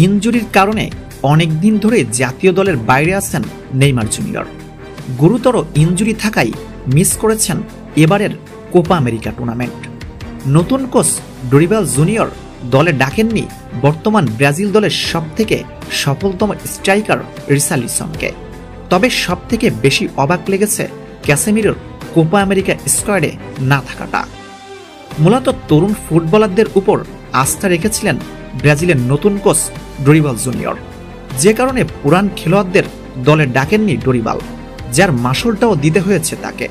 ইনজুরির কারণে অনেকদিন ধরে জাতীয় দলের বাইরে আছেন নেইমার জুনিয়র। গুরুতর ইনজুরি থাকায় মিস করেছেন এবারের কোপা আমেরিকা টুর্নামেন্ট। নতুন কোচ ডরিবাল জুনিয়র দলে ডাকেননি বর্তমান ব্রাজিল দলের সবথেকে সফলতম স্ট্রাইকার রিসার্লিসনকে। তবে সবথেকে বেশি অবাক লেগেছে ক্যাসেমিরোর কোপা আমেরিকা স্কোয়াডে না থাকাটা। মূলত তরুণ ফুটবলারদের উপর আস্থা রেখেছিলেন ব্রাজিলের নতুন কোচ ডরিবাল জুনিয়র, যে কারণে পুরান খেলোয়াড়দের দলে ডাকেননি ডরিবাল, যার মাসুলটাও দিতে হয়েছে তাকে।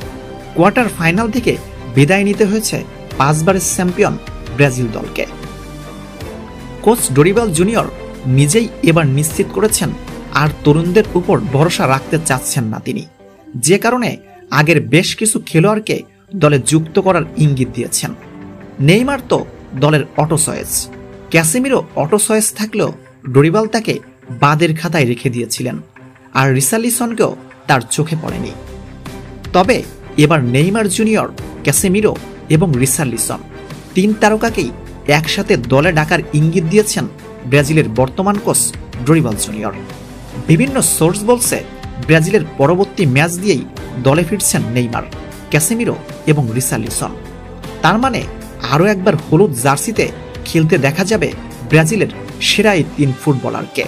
কোয়ার্টার ফাইনাল থেকে বিদায় নিতে হয়েছে 5 বারের চ্যাম্পিয়ন ব্রাজিল দলকে। কোচ ডরিবাল জুনিয়র নিজেই এবার নিশ্চিত করেছেন আর তরুণদের উপর ভরসা রাখতে চাচ্ছেন না তিনি, যে কারণে আগের বেশ কিছু খেলোয়াড়কে দলে যুক্ত করার ইঙ্গিত দিয়েছেন। নেইমার তো দলের auto choice, Casemiro auto choice থাকলেও ডরিবাল তাকে বাদের খাতায় রেখে দিয়েছিলেন, আর রিসার্লিসনকেও তার চোখে পড়েনি। তবে এবার নেইমার জুনিয়র, ক্যাসেমিরো এবং রিসার্লিসন 3 তারকাকেই একসাথে দলে ডাকার ইঙ্গিত দিয়েছেন ব্রাজিলের বর্তমান কোচ ডরিবাল জুনিয়র। বিভিন্ন সোর্স বলছে ব্রাজিলের পরবর্তী ম্যাচ দিয়েই দলে ফিরছেন নেইমার, ক্যাসেমিরো এবং রিসার্লিসন। তার মানে আরও একবার হলুদ জার্সিতে খেলতে দেখা যাবে ব্রাজিলের সেরা এই 3 ফুটবলারকে।